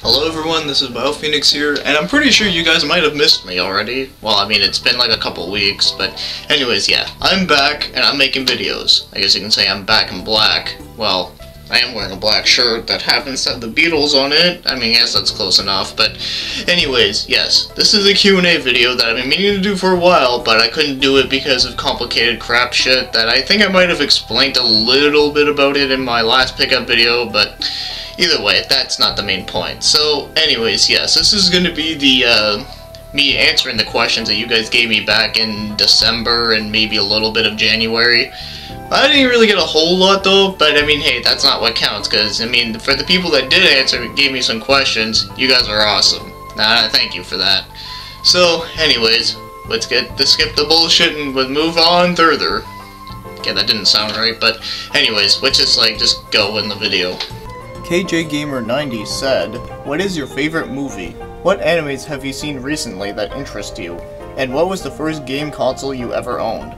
Hello everyone, this is BioPhoenix here, and I'm pretty sure you guys might have missed me already. Well, I mean, it's been like a couple weeks, but anyways, yeah. I'm back, and I'm making videos. I guess you can say I'm back in black. Well, I am wearing a black shirt that happens to have the Beatles on it. I mean, yes, that's close enough, but anyways, yes. This is a Q&A video that I've been meaning to do for a while, but I couldn't do it because of complicated crap shit that I think I might have explained a little bit about it in my last pickup video, but either way, that's not the main point. So, anyways, yes, this is going to be the, me answering the questions that you guys gave me back in December and maybe a little bit of January. I didn't really get a whole lot though, but I mean, hey, that's not what counts, because, I mean, for the people that did answer, gave me some questions, you guys are awesome. Thank you for that. So, anyways, let's skip the bullshit and move on further. Okay, that didn't sound right, but anyways, let's just go in the video. KJGamer90 said, "What is your favorite movie? What animes have you seen recently that interest you? And what was the first game console you ever owned?"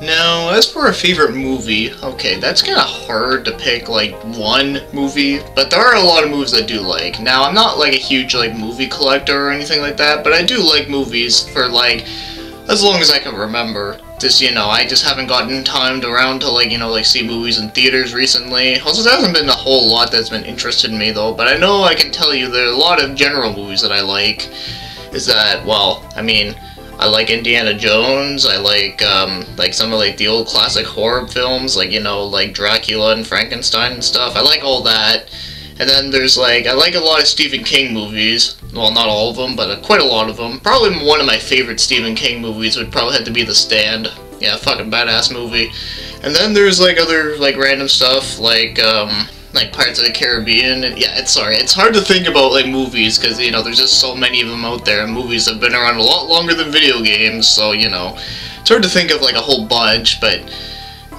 Now, as for a favorite movie, okay, that's kinda hard to pick, like, one movie, but there are a lot of movies I do like. Now, I'm not, like, a huge, like, movie collector or anything like that, but I do like movies for, like, as long as I can remember. Just, you know, I just haven't gotten timed around to, like, you know, like, see movies in theaters recently. Also, there hasn't been a whole lot that's been interested in me, though, but I know I can tell you there are a lot of general movies that I like. Is that, well, I mean, I like Indiana Jones, I like some of, like, the old classic horror films, like, you know, like Dracula and Frankenstein and stuff. I like all that. And then there's, like, I like a lot of Stephen King movies. Well, not all of them, but quite a lot of them. Probably one of my favorite Stephen King movies would probably have to be The Stand. Yeah, fucking badass movie. And then there's, like, other, like, random stuff, like Pirates of the Caribbean. And yeah, it's hard to think about, like, movies, because, you know, there's just so many of them out there, and movies have been around a lot longer than video games, so, you know, it's hard to think of, like, a whole bunch, but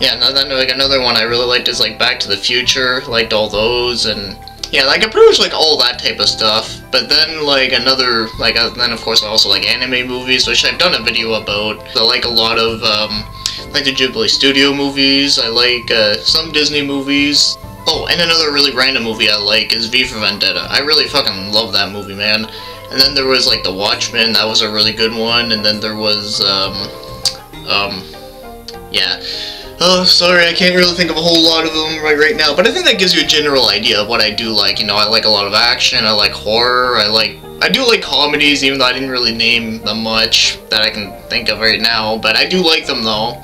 yeah, like, another one I really liked is, like, Back to the Future. Liked all those, and yeah, like, I pretty much like all that type of stuff. But then, like, another, like, then of course I also like anime movies, which I've done a video about. I like a lot of, like the Ghibli Studio movies. I like, some Disney movies. Oh, and another really random movie I like is V for Vendetta. I really fucking love that movie, man. And then there was, like, The Watchmen. That was a really good one. And then there was, yeah. Oh, sorry, I can't really think of a whole lot of them right now, but I think that gives you a general idea of what I do like. You know, I like a lot of action, I like horror, I do like comedies, even though I didn't really name them much that I can think of right now, but I do like them though.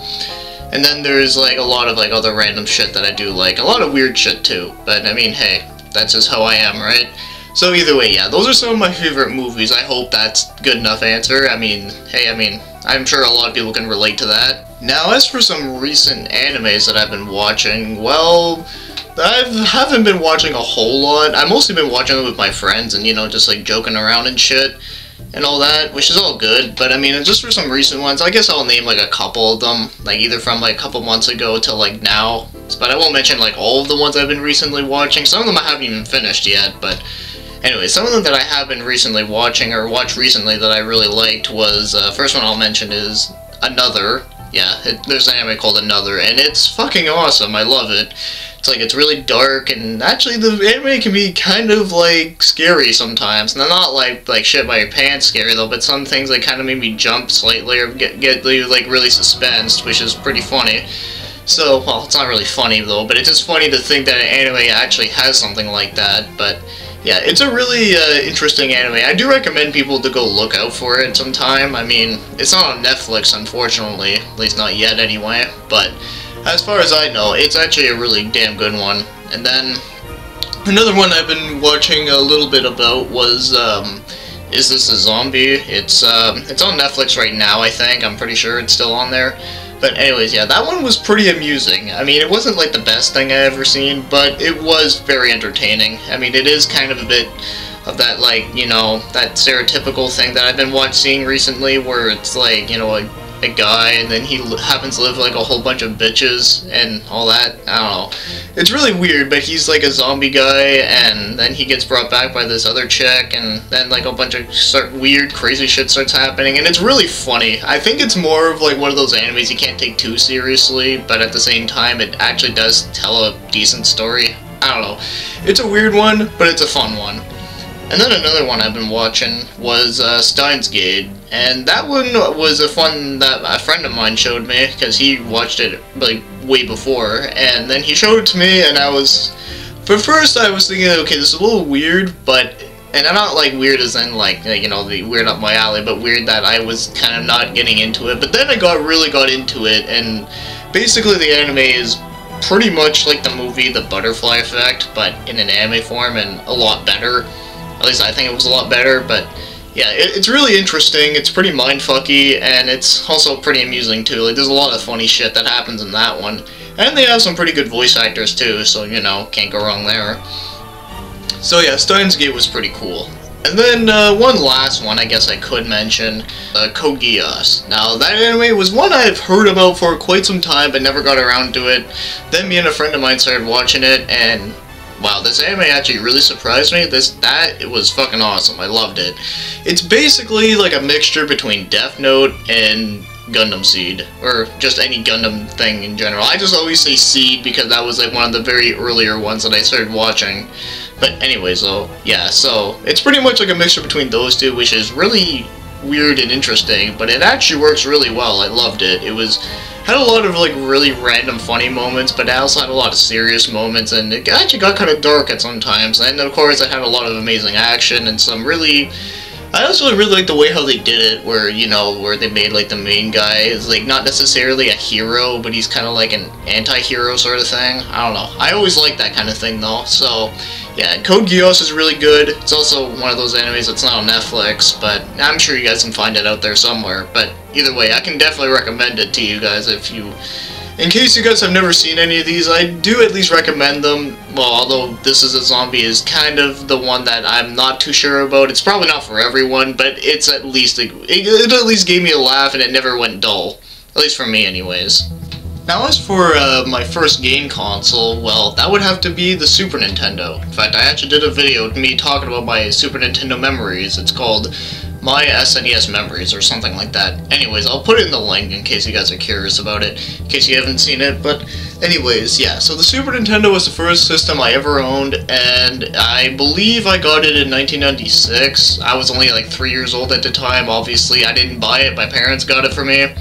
And then there's, like, a lot of, like, other random shit that I do like, a lot of weird shit too, but I mean, hey, that's just how I am, right? So either way, yeah, those are some of my favorite movies. I hope that's good enough answer. I mean, hey, I'm sure a lot of people can relate to that. Now, as for some recent animes that I've been watching, well, I haven't been watching a whole lot. I've mostly been watching them with my friends and, you know, just, like, joking around and shit and all that, which is all good, but I mean, just for some recent ones, I guess I'll name, like, a couple of them, like, either from, like, a couple months ago till, like, now, but I won't mention, like, all of the ones I've been recently watching. Some of them I haven't even finished yet, but anyway, some of them that I have been recently watching, or watched recently that I really liked was, first one I'll mention is Another. Yeah, there's an anime called Another, and it's fucking awesome. I love it. It's like, it's really dark, and actually the anime can be kind of, like, scary sometimes. And not like shit by your pants scary though, but some things, like, kind of made me jump slightly or get you, like, really suspensed, which is pretty funny. So, well, it's not really funny though, but it's just funny to think that an anime actually has something like that. But yeah, it's a really interesting anime. I do recommend people to go look out for it sometime. I mean, it's not on Netflix, unfortunately. At least not yet, anyway. But as far as I know, it's actually a really damn good one. And then another one I've been watching a little bit about was, Is This a Zombie? It's on Netflix right now, I think. I'm pretty sure it's still on there. But anyways, yeah, that one was pretty amusing. I mean, it wasn't, like, the best thing I ever seen, but it was very entertaining. I mean, it is kind of a bit of that, like, you know, that stereotypical thing that I've been seeing recently, where it's, like, you know, a guy, and then he happens to live, like, a whole bunch of bitches, and all that. I don't know. It's really weird, but he's, like, a zombie guy, and then he gets brought back by this other chick, and then, like, a bunch of weird, crazy shit starts happening, and it's really funny. I think it's more of, like, one of those animes you can't take too seriously, but at the same time, it actually does tell a decent story. I don't know. It's a weird one, but it's a fun one. And then another one I've been watching was Steins Gate, and that one was a fun that a friend of mine showed me, because he watched it like way before, and then he showed it to me, and for first I was thinking, okay, this is a little weird, but, and I'm not like weird as in like, you know, the weird up my alley, but weird that I was kind of not getting into it, but then I really got into it, and basically the anime is pretty much like the movie The Butterfly Effect, but in an anime form, and a lot better. At least I think it was a lot better, but yeah, it's really interesting, it's pretty mindfucky, and it's also pretty amusing too. Like, there's a lot of funny shit that happens in that one. And they have some pretty good voice actors too, so, you know, can't go wrong there. So yeah, Steins Gate was pretty cool. And then one last one I guess I could mention, Code Geass. Now that anime was one I've heard about for quite some time but never got around to it. Then me and a friend of mine started watching it, and wow, this anime actually really surprised me. It was fucking awesome. I loved it. It's basically like a mixture between Death Note and Gundam Seed, or just any Gundam thing in general. I just always say Seed because that was like one of the very earlier ones that I started watching. But anyways, though, yeah, so it's pretty much like a mixture between those two, which is really weird and interesting, but it actually works really well. I loved it. Had a lot of like really random funny moments, but it also had a lot of serious moments, and it actually got kind of dark at some times. And of course it had a lot of amazing action and some really, I also really like the way how they did it, where, you know, where they made like the main guy is like not necessarily a hero, but he's kind of like an anti-hero sort of thing. I don't know. I always like that kind of thing though. So yeah, Code Geass is really good. It's also one of those animes that's not on Netflix, but I'm sure you guys can find it out there somewhere. But either way, I can definitely recommend it to you guys in case you guys have never seen any of these. I do at least recommend them. Well, although This Is a Zombie is kind of the one that I'm not too sure about. It's probably not for everyone, but it's at least, it at least gave me a laugh and it never went dull. At least for me anyways. Now as for my first game console, well, that would have to be the Super Nintendo. In fact, I actually did a video of me talking about my Super Nintendo memories. It's called My SNES Memories or something like that. Anyways, I'll put it in the link in case you guys are curious about it, in case you haven't seen it. But anyways, yeah, so the Super Nintendo was the first system I ever owned, and I believe I got it in 1996. I was only like 3 years old at the time. Obviously, I didn't buy it, my parents got it for me.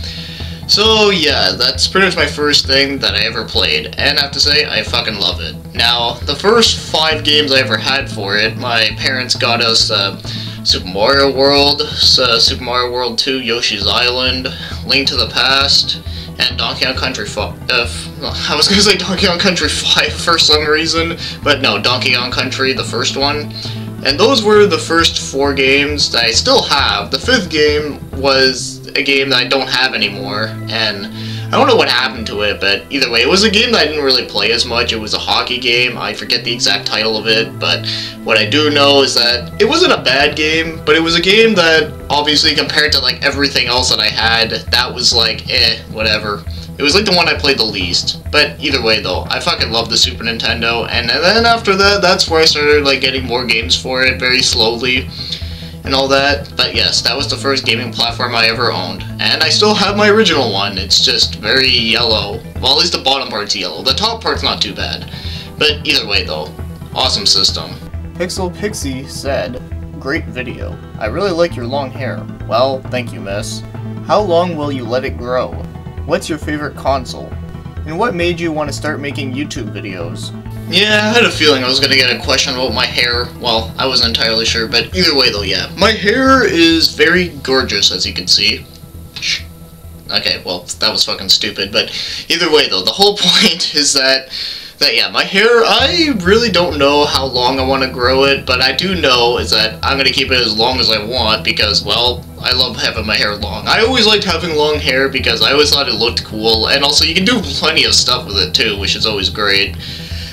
So yeah, that's pretty much my first thing that I ever played, and I have to say, I fucking love it. Now, the first 5 games I ever had for it, my parents got us Super Mario World, Super Mario World 2, Yoshi's Island, Link to the Past, and Donkey Kong Country 5. I was gonna say Donkey Kong Country 5 for some reason, but no, Donkey Kong Country, the first one. And those were the first 4 games that I still have. The 5th game was a game that I don't have anymore, and I don't know what happened to it, but either way, it was a game that I didn't really play as much. It was a hockey game. I forget the exact title of it, but what I do know is that it wasn't a bad game, but it was a game that, obviously, compared to like everything else that I had, that was like, whatever. It was like the one I played the least. But either way though, I fucking love the Super Nintendo, and then after that, that's where I started like getting more games for it, very slowly, and all that. But yes, that was the first gaming platform I ever owned, and I still have my original one. It's just very yellow. Well, at least the bottom part's yellow. The top part's not too bad. But either way though, awesome system. Pixel Pixie said, "Great video. I really like your long hair." Well, thank you, miss. How long will you let it grow? What's your favorite console? And what made you want to start making YouTube videos? Yeah, I had a feeling I was going to get a question about my hair. Well, I wasn't entirely sure, but either way though, yeah. My hair is very gorgeous, as you can see. Okay, well, that was fucking stupid, but either way though, the whole point is that yeah, my hair, I really don't know how long I want to grow it, but I do know is that I'm going to keep it as long as I want because, well, I love having my hair long. I always liked having long hair because I always thought it looked cool, and also you can do plenty of stuff with it too, which is always great.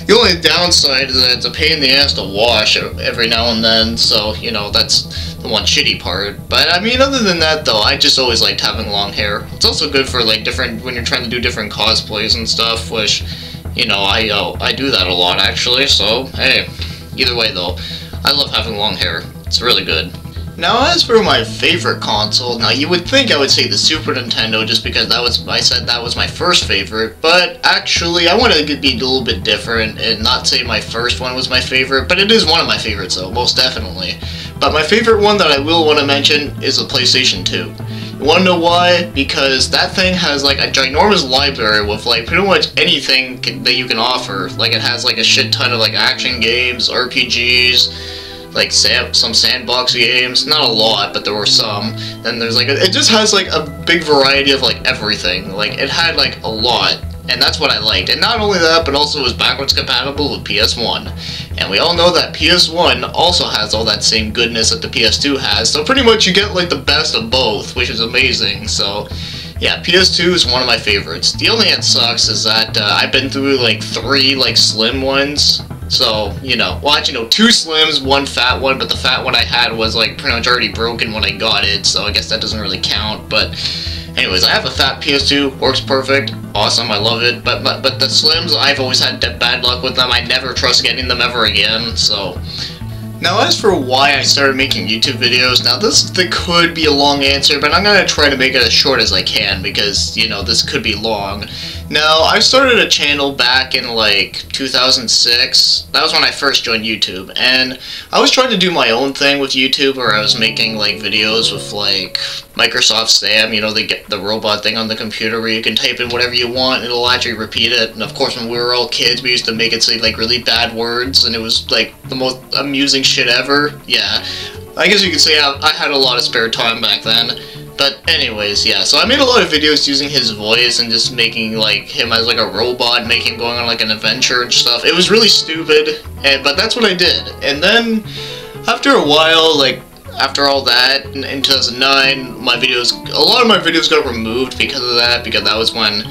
The only downside is that it's a pain in the ass to wash every now and then, so, you know, that's the one shitty part. But, I mean, other than that, though, I just always liked having long hair. It's also good for, like, when you're trying to do different cosplays and stuff, which, you know, I do that a lot, actually, so, hey, either way, though, I love having long hair. It's really good. Now, as for my favorite console, now you would think I would say the Super Nintendo just because I said that was my first favorite, but actually I want to be a little bit different and not say my first one was my favorite, but it is one of my favorites though, most definitely. But my favorite one that I will want to mention is the PlayStation 2. You want to know why? Because that thing has like a ginormous library with like pretty much anything that you can offer. Like it has like a shit ton of like action games, RPGs, like some sandbox games, not a lot, but there were some. Then there's like it just has like a big variety of like everything. Like it had like a lot, and that's what I liked. And not only that, but also it was backwards compatible with PS1. And we all know that PS1 also has all that same goodness that the PS2 has. So pretty much you get like the best of both, which is amazing. So yeah, PS2 is one of my favorites. The only thing that sucks is that I've been through like 3 like slim ones. So, you know, well actually no, 2 slims, 1 fat one, but the fat one I had was like pretty much already broken when I got it, so I guess that doesn't really count. But anyways, I have a fat PS2, works perfect, awesome, I love it, but the slims, I've always had bad luck with them. I never trust getting them ever again, so. Now, as for why I started making YouTube videos, now this could be a long answer, but I'm gonna try to make it as short as I can because, you know, this could be long. Now, I started a channel back in like 2006. That was when I first joined YouTube, and I was trying to do my own thing with YouTube where I was making like videos with like Microsoft Sam, you know, the robot thing on the computer where you can type in whatever you want and it'll actually repeat it. And of course, when we were all kids, we used to make it say like really bad words, and it was like the most amusing shit ever. Yeah, I guess you could say I had a lot of spare time back then. But anyways, yeah, so I made a lot of videos using his voice and just making like him as like a robot, making him going on like an adventure and stuff. It was really stupid, but that's what I did. And then after a while, like after all that, in 2009, a lot of my videos got removed because of that, because that was when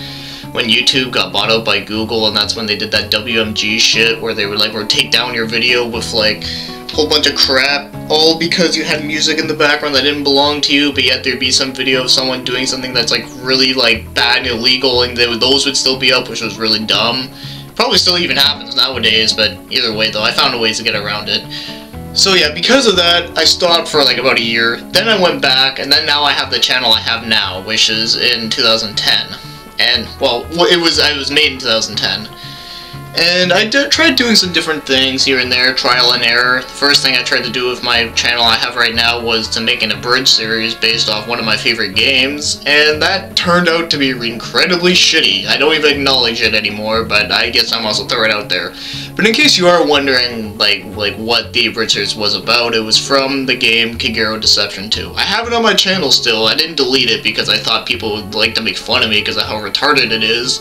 YouTube got bought out by Google, and that's when they did that WMG shit where they would take down your video with like a whole bunch of crap, all because you had music in the background that didn't belong to you, but yet there'd be some video of someone doing something that's like really like bad and illegal, and those would still be up, which was really dumb. Probably still even happens nowadays, but either way though, I found ways to get around it. So yeah, because of that, I stopped for like about a year, then I went back, and then now I have the channel I have now, which is in 2010. And, well, it was made in 2010. And I tried doing some different things here and there, trial and error. The first thing I tried to do with my channel I have right now was to make an abridged series based off one of my favorite games, and that turned out to be incredibly shitty. I don't even acknowledge it anymore, but I guess I'm also throwing it out there. But in case you are wondering, like what the abridged series was about, it was from the game Kagero Deception 2. I have it on my channel still. I didn't delete it because I thought people would like to make fun of me because of how retarded it is.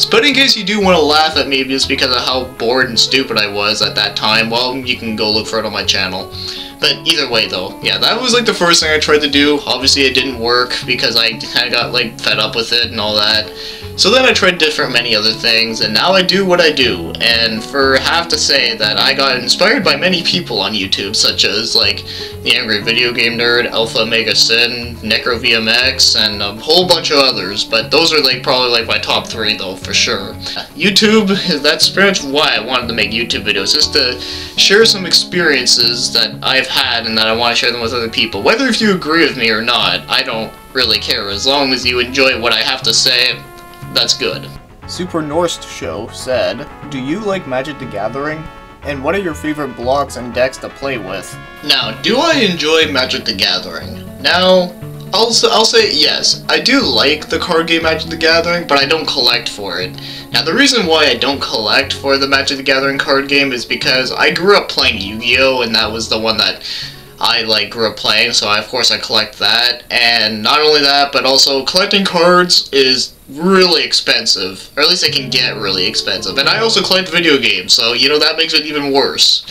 But in case you do want to laugh at me just because of how bored and stupid I was at that time, well, you can go look for it on my channel. But either way though, yeah, that was like the first thing I tried to do. Obviously it didn't work because I kind of got like fed up with it and all that. So then I tried many other things, and now I do what I do. And I have to say that I got inspired by many people on YouTube, such as like The Angry Video Game Nerd, Alpha Omega Sin, NecroVMX, and a whole bunch of others. But those are like probably like my top 3 though, for sure. YouTube, that's pretty much why I wanted to make YouTube videos, just to share some experiences that I've had and that I want to share them with other people. Whether if you agree with me or not, I don't really care. As long as you enjoy what I have to say, that's good. Super Norse Show said, "Do you like Magic the Gathering? And what are your favorite blocks and decks to play with?" Now, do I enjoy Magic the Gathering? Now, I'll say yes, I do like the card game Magic the Gathering, but I don't collect for it. Now, the reason why I don't collect for the Magic the Gathering card game is because I grew up playing Yu-Gi-Oh! And that was the one that I grew up playing, so of course I collect that. And not only that, but also collecting cards is really expensive, or at least it can get really expensive. And I also collect video games, so you know, that makes it even worse.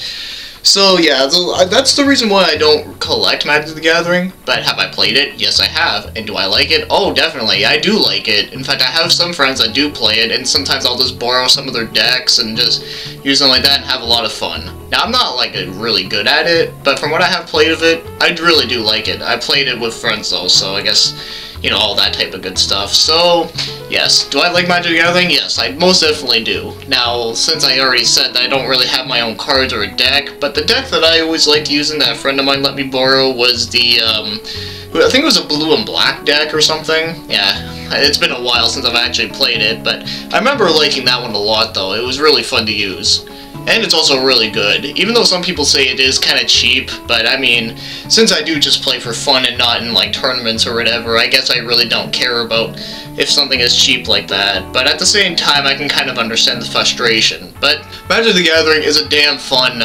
So yeah, that's the reason why I don't collect Magic the Gathering. But have I played it? Yes, I have. And do I like it? Oh, definitely, I do like it. In fact, I have some friends that do play it, and sometimes I'll just borrow some of their decks and just use them like that and have a lot of fun. Now, I'm not really good at it, but from what I have played of it, I really do like it. I played it with friends though, so I guess you know, all that type of good stuff. So, yes. Do I like Magic the Gathering? Yes, I most definitely do. Now, since I already said that I don't really have my own cards or a deck, but the deck that I always liked using that a friend of mine let me borrow was the, I think it was a blue and black deck or something. Yeah, it's been a while since I've actually played it, but I remember liking that one a lot, though. It was really fun to use. And it's also really good, even though some people say it is kind of cheap, but I mean, since I do just play for fun and not in like tournaments or whatever, I guess I really don't care about if something is cheap like that, but at the same time I can kind of understand the frustration. But Magic the Gathering is a damn fun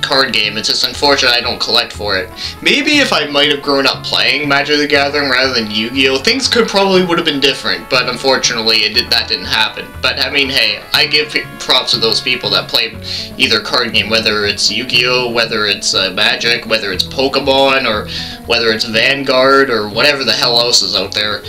card game. It's just unfortunate I don't collect for it. Maybe if I might have grown up playing Magic the Gathering rather than Yu-Gi-Oh, things would have been different, but unfortunately that didn't happen. But I mean, hey, I give props to those people that play either card game, whether it's Yu-Gi-Oh, whether it's Magic, whether it's Pokemon, or whether it's Vanguard, or whatever the hell else is out there.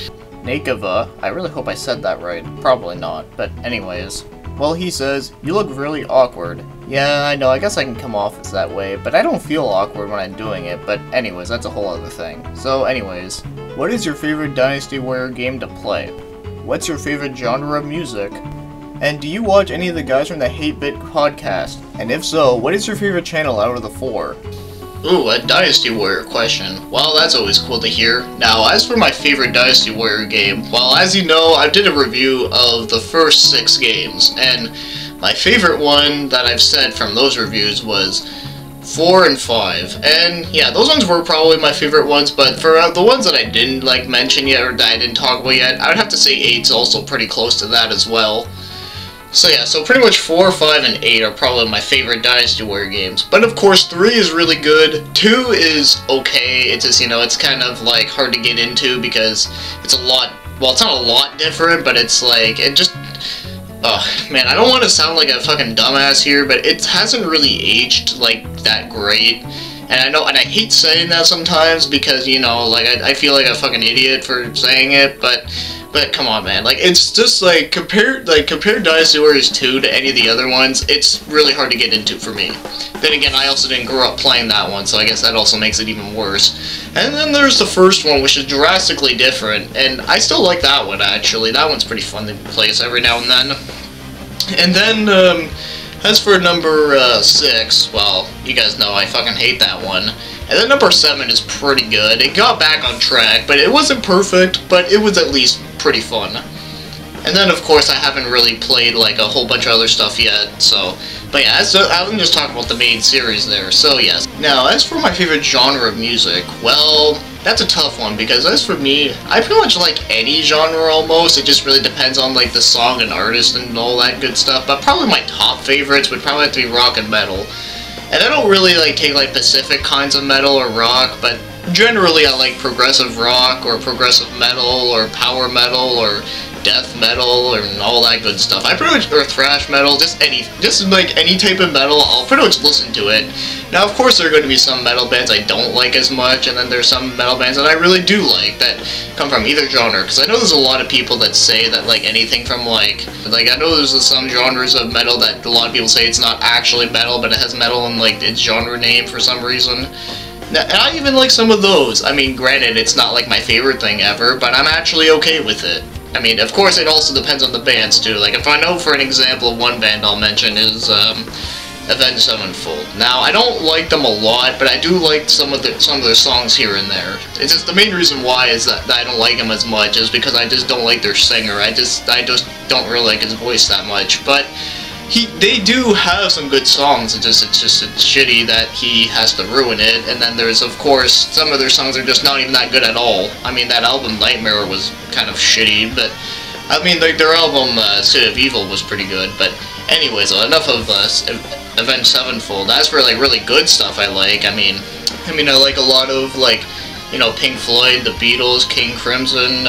Nakava, I really hope I said that right. Probably not, but anyways. Well, he says, "You look really awkward." Yeah, I know, I guess I can come off as that way, but I don't feel awkward when I'm doing it, but anyways, that's a whole other thing. So anyways, what is your favorite Dynasty Warrior game to play? What's your favorite genre of music? And do you watch any of the guys from the Hate Bit podcast? And if so, what is your favorite channel out of the 4? Ooh, a Dynasty Warrior question. Well, that's always cool to hear. Now, as for my favorite Dynasty Warrior game, well, as you know, I did a review of the first 6 games, and my favorite one that I've said from those reviews was 4 and 5. And yeah, those ones were probably my favorite ones, but for the ones that I didn't like mention yet, or that I didn't talk about yet, I would have to say 8's also pretty close to that as well. So yeah, so pretty much 4, 5, and 8 are probably my favorite Dynasty Warrior games. But of course, 3 is really good, 2 is okay, it's just, you know, it's kind of like hard to get into because it's a lot, well, it's not a lot different, but it's like, it just, oh man, I don't want to sound like a fucking dumbass here, but it hasn't really aged like that great. And I know, and I hate saying that sometimes because, you know, like, I feel like a fucking idiot for saying it, but come on, man, like, it's just, like, compare Dynasty Warriors 2 to any of the other ones, it's really hard to get into for me. Then again, I also didn't grow up playing that one, so I guess that also makes it even worse. And then there's the first one, which is drastically different, and I still like that one, actually. That one's pretty fun to play every now and then. And then, as for number 6, well, you guys know I fucking hate that one. And then number 7 is pretty good. It got back on track, but it wasn't perfect, but it was at least pretty fun. And then, of course, I haven't really played, like, a whole bunch of other stuff yet, so... But yeah, I can just talk about the main series there, so yes. Now, as for my favorite genre of music, well, that's a tough one, because as for me, I pretty much like any genre almost. It just really depends on, like, the song and artist and all that good stuff, but probably my top favorites would probably have to be rock and metal. And I don't really, like, take, like, specific kinds of metal or rock, but generally I like progressive rock, or progressive metal, or power metal, or death metal, and all that good stuff. I pretty much, or thrash metal, just like any type of metal, I'll pretty much listen to it. Now, of course, there are going to be some metal bands I don't like as much, and then there's some metal bands that I really do like, that come from either genre, because I know there's a lot of people that say that, like, anything from, like, I know there's some genres of metal that a lot of people say it's not actually metal, but it has metal in, like, its genre name for some reason. Now, and I even like some of those. I mean, granted, it's not, like, my favorite thing ever, but I'm actually okay with it. I mean, of course, it also depends on the bands, too. Like, if I know, for an example, one band I'll mention is, Avenged Sevenfold. Now, I don't like them a lot, but I do like some of their songs here and there. It's just, the main reason why is that I don't like them as much is because I just don't like their singer. I just don't really like his voice that much, but they do have some good songs. It's shitty that he has to ruin it. And then there's, of course, some of their songs are just not even that good at all. I mean, that album Nightmare was kind of shitty, but I mean, like, their album City of Evil was pretty good. But anyways, enough of Avenged Sevenfold. As for, like, really good stuff I like, I mean I like a lot of, like, you know, Pink Floyd, The Beatles, King Crimson,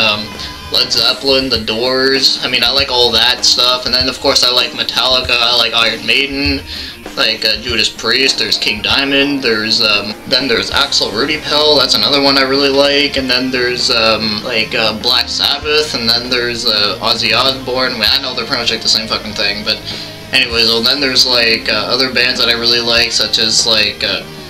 Led Zeppelin, The Doors. I mean, I like all that stuff. And then, of course, I like Metallica, I like Iron Maiden, like Judas Priest, there's King Diamond, there's Axl Rudy Pell, that's another one I really like, and then there's, Black Sabbath, and then there's, Ozzy Osbourne. I mean, I know they're pretty much like the same fucking thing, but anyways, well, then there's, like, other bands that I really like, such as, like,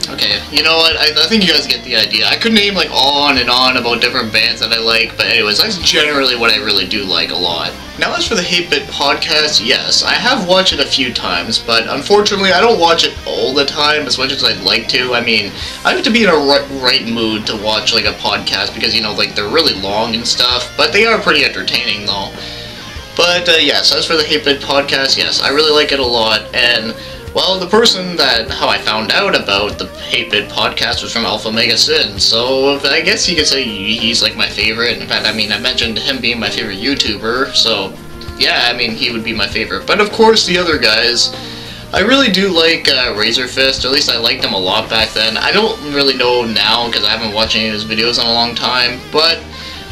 Okay, you know what, I think you guys get the idea. I could name like on and on about different bands that I like, but anyways, that's generally what I really do like a lot. Now as for the 8-Bit Podcast, yes, I have watched it a few times, but unfortunately I don't watch it all the time as much as I'd like to. I mean, I have to be in a right mood to watch like a podcast because, you know, like they're really long and stuff, but they are pretty entertaining though. But yes, as for the 8-Bit Podcast, yes, I really like it a lot, and well, the person that, how I found out about the 8-Bit Podcast was from Alpha Mega Sin, so I guess you could say he's like my favorite. In fact, I mean, I mentioned him being my favorite YouTuber, so yeah, I mean, he would be my favorite. But of course, the other guys, I really do like Razor Fist, or at least I liked him a lot back then. I don't really know now, because I haven't watched any of his videos in a long time, but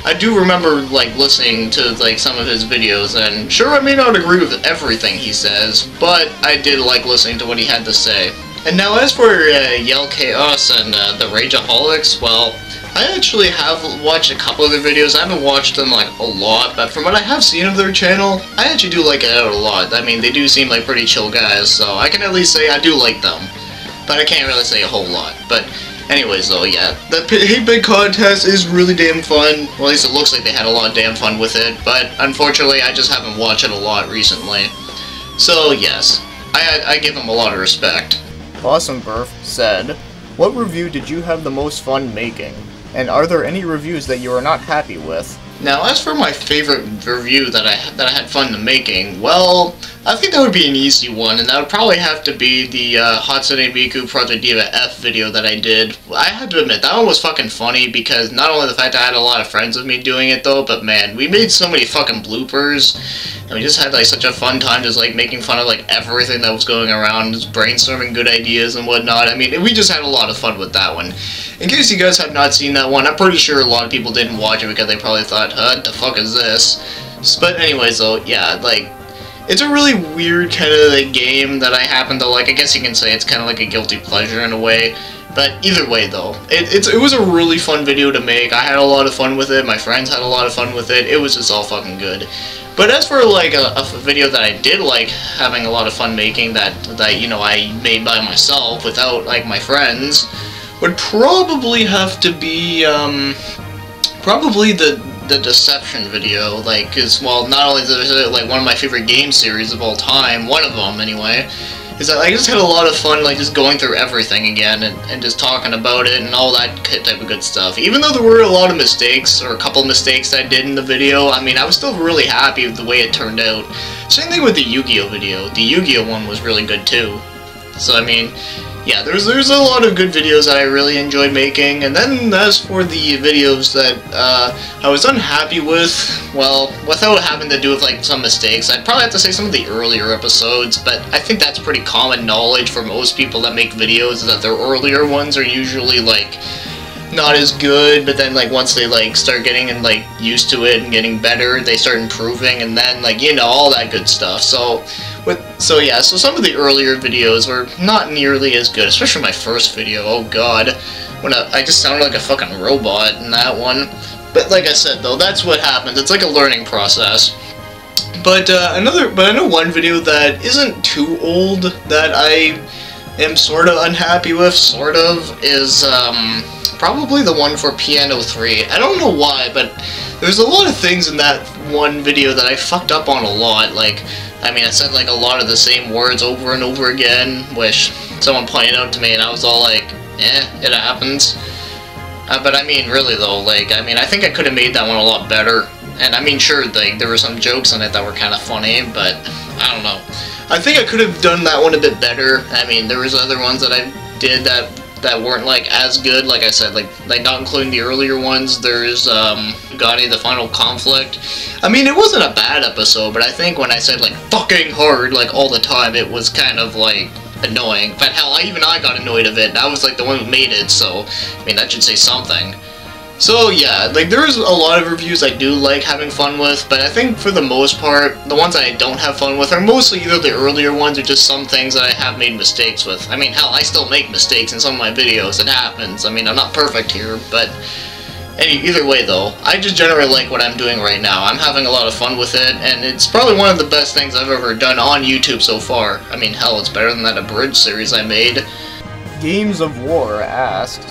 I do remember, like, listening to, like, some of his videos, and sure, I may not agree with everything he says, but I did like listening to what he had to say. And now, as for Yell Chaos and the Rageaholics, well, I actually have watched a couple of their videos. I haven't watched them, like, a lot, but from what I have seen of their channel, I actually do like it out a lot. I mean, they do seem like pretty chill guys, so I can at least say I do like them. But I can't really say a whole lot, but anyways, though, yeah, the 8-Bit Contest is really damn fun. Well, at least it looks like they had a lot of damn fun with it, but unfortunately, I just haven't watched it a lot recently. So, yes, I give them a lot of respect. Awesome Burf said, "What review did you have the most fun making? And are there any reviews that you are not happy with?" Now, as for my favorite review that I had fun making, well, I think that would be an easy one, and that would probably have to be the Hatsune Miku Project Diva F video that I did. I had to admit, that one was fucking funny, because not only the fact that I had a lot of friends with me doing it, though, but man, we made so many fucking bloopers, and we just had, like, such a fun time just, like, making fun of, like, everything that was going around, just brainstorming good ideas and whatnot. I mean, we just had a lot of fun with that one. In case you guys have not seen that one, I'm pretty sure a lot of people didn't watch it because they probably thought, what the fuck is this? But anyways, though, yeah, like, it's a really weird kind of like, game that I happen to like. I guess you can say it's kind of like a guilty pleasure in a way. But either way, though, it was a really fun video to make. I had a lot of fun with it. My friends had a lot of fun with it. It was just all fucking good. But as for like a video that I did like having a lot of fun making, that you know I made by myself without like my friends, would probably have to be probably the Deception video, like, cause, well, not only is it, like, one of my favorite game series of all time, one of them, anyway, is that I just had a lot of fun, like, just going through everything again, and just talking about it, and all that type of good stuff. Even though there were a lot of mistakes, or a couple of mistakes I did in the video, I mean, I was still really happy with the way it turned out. Same thing with the Yu-Gi-Oh video. The Yu-Gi-Oh one was really good, too. So, I mean, yeah, there's a lot of good videos that I really enjoyed making, and then as for the videos that I was unhappy with, well, without having to do with like some mistakes, I'd probably have to say some of the earlier episodes, but I think that's pretty common knowledge for most people that make videos, is that their earlier ones are usually like not as good, but then like once they like start getting and like used to it and getting better, they start improving, and then like, you know, all that good stuff. So yeah, so some of the earlier videos were not nearly as good, especially my first video. Oh god, when I just sounded like a fucking robot in that one. But like I said though, that's what happens. It's like a learning process. But I know one video that isn't too old that I am sort of unhappy with, is probably the one for Piano 3. I don't know why, but there's a lot of things in that one video that I fucked up on a lot. Like, I mean, I said like a lot of the same words over and over again, which someone pointed out to me, and I was all like, it happens. But I mean, really though, like, I mean, I think I could have made that one a lot better. And I mean, sure, like, there were some jokes in it that were kind of funny, but I don't know. I think I could have done that one a bit better. I mean, there was other ones that I did that weren't like as good. Like I said, like not including the earlier ones. There's Gotti the Final Conflict. I mean, it wasn't a bad episode, but I think when I said like fucking hard like all the time, it was kind of like annoying. But hell, I got annoyed of it, and I was like the one who made it, so I mean that should say something. So yeah, like there's a lot of reviews I do like having fun with, but I think for the most part, the ones I don't have fun with are mostly either the earlier ones or just some things that I have made mistakes with. I mean, hell, I still make mistakes in some of my videos, it happens. I mean, I'm not perfect here, but either way though, I just generally like what I'm doing right now. I'm having a lot of fun with it, and it's probably one of the best things I've ever done on YouTube so far. I mean, hell, it's better than that Abridged series I made. Games of War asked,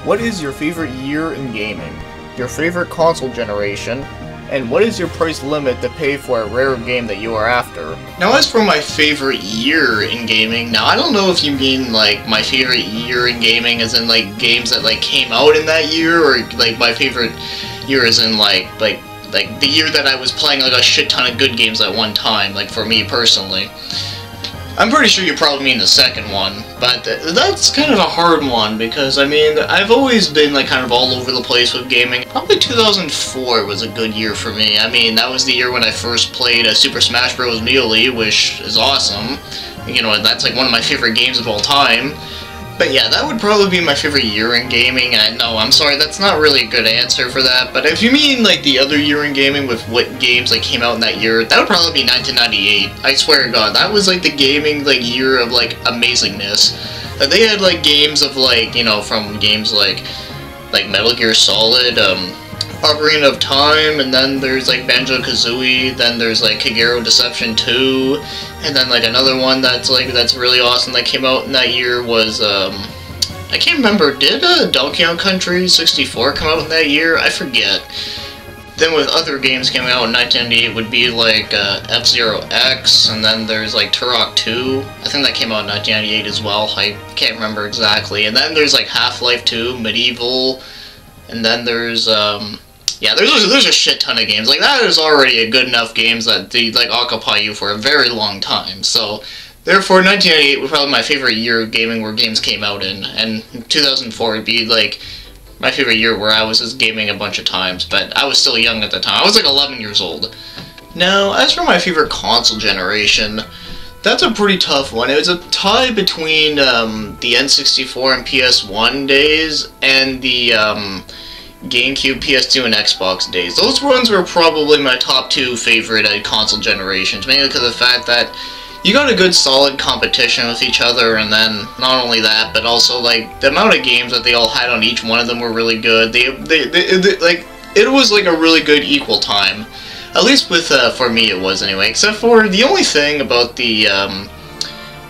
what is your favorite year in gaming? Your favorite console generation? And what is your price limit to pay for a rare game that you are after? Now, as for my favorite year in gaming, now I don't know if you mean like my favorite year in gaming as in like games that like came out in that year, or like my favorite year as in like the year that I was playing like a shit ton of good games at one time, like for me personally. I'm pretty sure you probably mean the second one, but that's kind of a hard one because, I mean, I've always been like kind of all over the place with gaming. Probably 2004 was a good year for me. I mean, that was the year when I first played Super Smash Bros. Melee, which is awesome. You know, that's like one of my favorite games of all time. But yeah, that would probably be my favorite year in gaming. No, I'm sorry, that's not really a good answer for that. But if you mean like the other year in gaming with what games like came out in that year, that would probably be 1998. I swear to God, that was like the gaming like year of like amazingness. They had like games of like, you know, from games like Metal Gear Solid, Ocarina of Time, and then there's like Banjo-Kazooie, then there's like Kagero Deception 2, and then like another one that's really awesome that came out in that year was, I can't remember, did Donkey Kong Country 64 come out in that year? I forget. Then with other games coming out in 1998 would be like F-Zero X, and then there's like Turok 2, I think that came out in 1998 as well, I can't remember exactly, and then there's like Half-Life 2, Medieval, and then there's, yeah, there's a shit ton of games. Like, that is already a good enough games that they, like, occupy you for a very long time. So, therefore, 1998 was probably my favorite year of gaming where games came out in. And 2004 would be, like, my favorite year where I was just gaming a bunch of times. But I was still young at the time. I was, like, 11 years old. Now, as for my favorite console generation, that's a pretty tough one. It was a tie between the N64 and PS1 days and the GameCube, PS2, and Xbox days. Those ones were probably my top two favorite console generations, mainly because of the fact that you got a good solid competition with each other, and then not only that, but also like the amount of games that they all had on each one of them were really good. They like, it was like a really good equal time. At least with, for me it was anyway, except for the only thing about the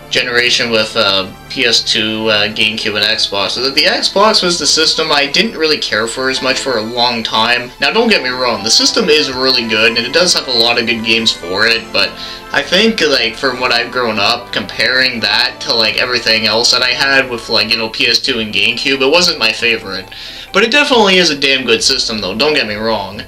generation with PS2, GameCube, and Xbox, so that the Xbox was the system I didn't really care for as much for a long time. Now, don't get me wrong, the system is really good, and it does have a lot of good games for it, but I think, like, from what I've grown up, comparing that to, like, everything else that I had with, like, you know, PS2 and GameCube, it wasn't my favorite. But it definitely is a damn good system, though, don't get me wrong.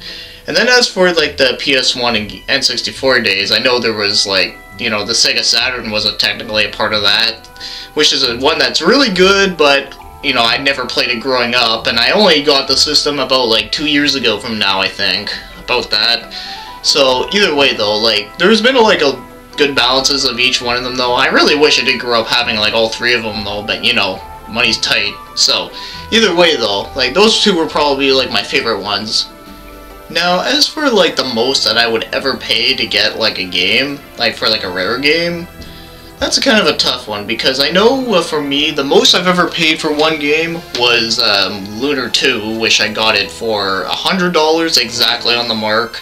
And then as for, like, the PS1 and N64 days, I know there was, like, you know, the Sega Saturn was technically a part of that, which is one that's really good, but, you know, I never played it growing up, and I only got the system about, like, 2 years ago from now, I think, about that. So, either way, though, like, there's been, like, a good balances of each one of them, though. I really wish I did grow up having, like, all three of them, though, but, you know, money's tight. So, either way, though, like, those two were probably, like, my favorite ones. Now, as for, like, the most that I would ever pay to get, like, a game, like, for, like, a rare game, that's kind of a tough one, because I know, for me, the most I've ever paid for one game was, Lunar 2, which I got it for $100 exactly on the mark.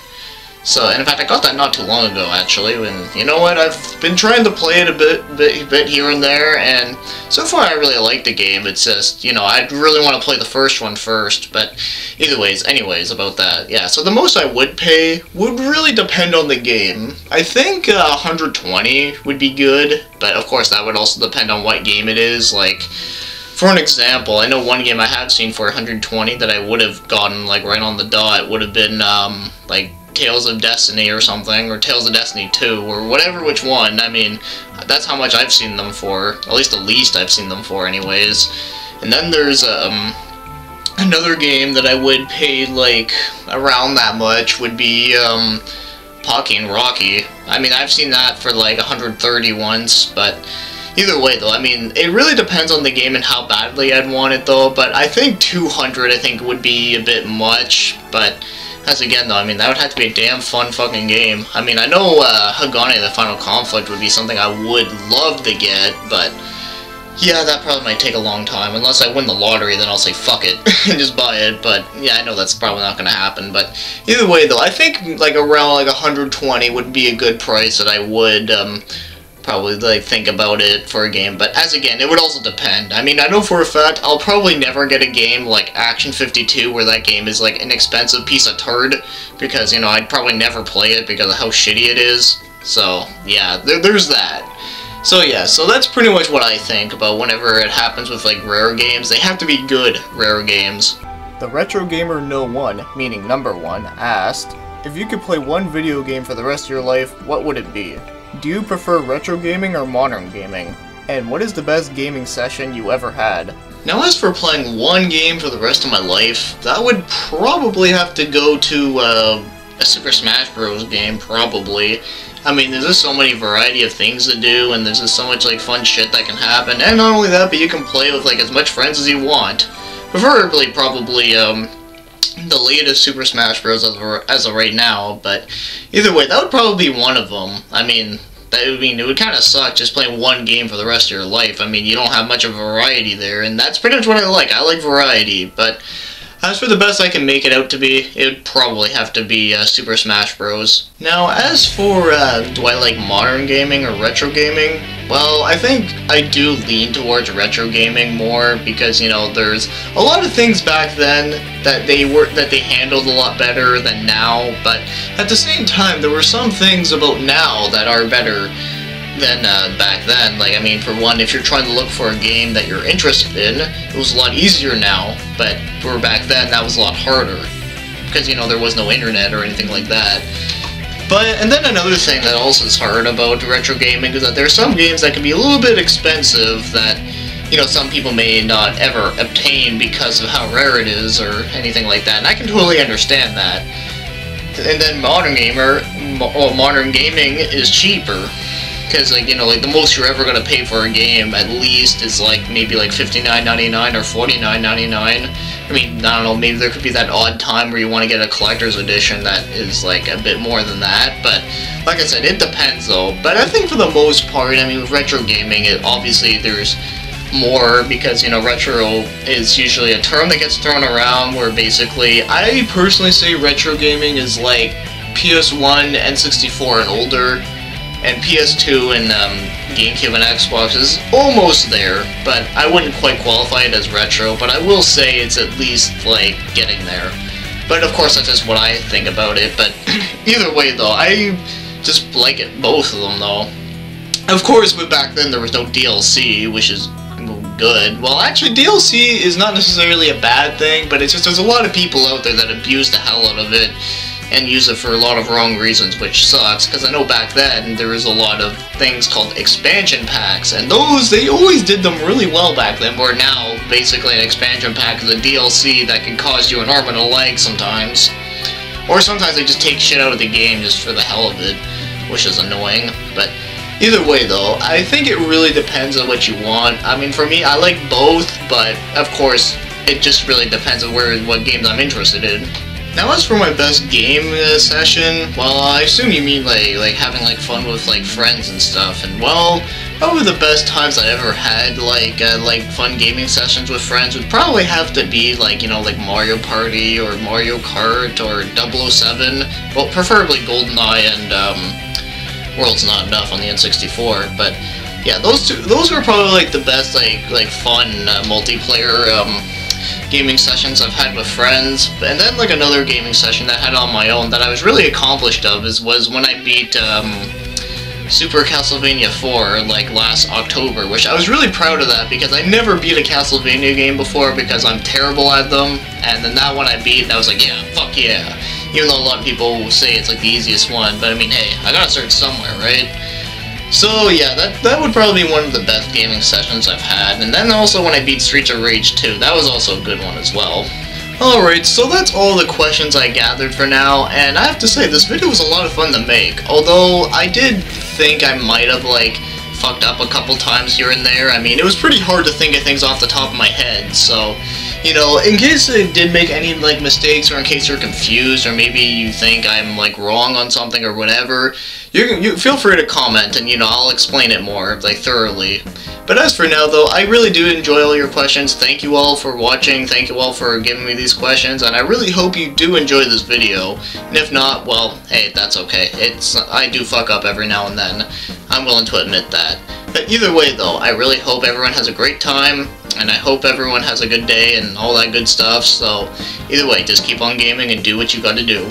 So, and in fact, I got that not too long ago, actually, and you know what, I've been trying to play it a bit here and there, and so far I really like the game. It's just, you know, I'd really want to play the first one first, but anyways, about that, yeah, so the most I would pay would really depend on the game. I think, 120 would be good, but of course that would also depend on what game it is. Like, for an example, I know one game I have seen for 120 that I would have gotten, like, right on the dot would have been, like, Tales of Destiny or something, or Tales of Destiny 2, or whatever which one. I mean, that's how much I've seen them for, at least the least I've seen them for anyways. And then there's another game that I would pay, like, around that much would be Pocky and Rocky. I mean, I've seen that for like 130 once, but either way though, I mean, it really depends on the game and how badly I'd want it though, but I think 200 I think would be a bit much, but as again though, I mean, that would have to be a damn fun fucking game. I mean, I know Hagane the Final Conflict would be something I would love to get, but yeah, that probably might take a long time. Unless I win the lottery, then I'll say fuck it and just buy it, but yeah, I know that's probably not gonna happen. But either way though, I think like around like 120 would be a good price that I would probably like think about it for a game, but as again, it would also depend. I mean, I know for a fact I'll probably never get a game like Action 52 where that game is like an expensive piece of turd, because, you know, I'd probably never play it because of how shitty it is. So yeah, there's that. So yeah, so that's pretty much what I think about whenever it happens with like rare games. They have to be good rare games. The Retro Gamer No 1, meaning number 1, asked, if you could play one video game for the rest of your life, what would it be? Do you prefer retro gaming or modern gaming? And what is the best gaming session you ever had? Now, as for playing one game for the rest of my life, that would probably have to go to a Super Smash Bros. Game, probably. I mean, there's just so many variety of things to do, and there's just so much like fun shit that can happen. And not only that, but you can play with like as much friends as you want. Preferably, probably the latest Super Smash Bros. As of right now, but either way, that would probably be one of them. I mean, it would kind of suck just playing one game for the rest of your life. I mean, you don't have much of a variety there, and that's pretty much what I like. I like variety, but as for the best I can make it out to be, it would probably have to be Super Smash Bros. Now, as for do I like modern gaming or retro gaming? Well, I think I do lean towards retro gaming more because, you know, there's a lot of things back then that they handled a lot better than now, but at the same time, there were some things about now that are better than back then. Like, I mean, for one, if you're trying to look for a game that you're interested in, it was a lot easier now, but for back then, that was a lot harder, because, you know, there was no internet or anything like that. And then another thing that also is hard about retro gaming is that there are some games that can be a little bit expensive that, you know, some people may not ever obtain because of how rare it is or anything like that, and I can totally understand that. And then modern gaming is cheaper. Because, like, you know, like, the most you're ever gonna pay for a game, at least, is, like, maybe, like, $59.99 or $49.99. I mean, I don't know, maybe there could be that odd time where you want to get a collector's edition that is, like, a bit more than that, but, like I said, it depends, though. But I think for the most part, I mean, with retro gaming, obviously, there's more, because, you know, retro is usually a term that gets thrown around, where basically, I personally say retro gaming is, like, PS1, N64, and older, and PS2 and GameCube and Xbox is almost there, but I wouldn't quite qualify it as retro, but I will say it's at least, like, getting there. But of course, that's just what I think about it, but either way, though, I just like it, both of them, though. Of course, but back then there was no DLC, which is good. Well, actually, DLC is not necessarily a bad thing, but it's just there's a lot of people out there that abuse the hell out of it, and use it for a lot of wrong reasons, which sucks, because I know back then there was a lot of things called expansion packs, and those, they always did them really well back then, where now, basically an expansion pack is a DLC that can cost you an arm and a leg sometimes. Or sometimes they just take shit out of the game just for the hell of it, which is annoying, but either way though, I think it really depends on what you want. I mean, for me, I like both, but of course, it just really depends on what games I'm interested in. Now, as for my best game session, well, I assume you mean like having like fun with like friends and stuff. And well, probably the best times I ever had like fun gaming sessions with friends would probably have to be like, you know, like Mario Party or Mario Kart or 007. Well, preferably GoldenEye and World's Not Enough on the N64. But yeah, those were probably like the best like fun multiplayer gaming sessions I've had with friends. And then like another gaming session that I had on my own that I was really accomplished of was when I beat Super Castlevania 4 like last October, which I was really proud of that because I never beat a Castlevania game before because I'm terrible at them, and then that one I beat and I was like, yeah, fuck yeah. Even though a lot of people say it's like the easiest one, but I mean, hey, I gotta start somewhere, right? So yeah, that would probably be one of the best gaming sessions I've had. And then also when I beat Streets of Rage 2, that was also a good one as well. Alright, so that's all the questions I gathered for now, and I have to say, this video was a lot of fun to make. Although, I did think I might have, like, fucked up a couple times here and there. I mean, it was pretty hard to think of things off the top of my head, so, you know, in case I did make any, like, mistakes, or in case you're confused, or maybe you think I'm, like, wrong on something or whatever, you feel free to comment, and, you know, I'll explain it more, like, thoroughly. But as for now though, I really do enjoy all your questions. Thank you all for watching, thank you all for giving me these questions, and I really hope you do enjoy this video. And if not, well, hey, that's okay. I do fuck up every now and then. I'm willing to admit that. But either way though, I really hope everyone has a great time, and I hope everyone has a good day and all that good stuff, so either way, just keep on gaming and do what you gotta do.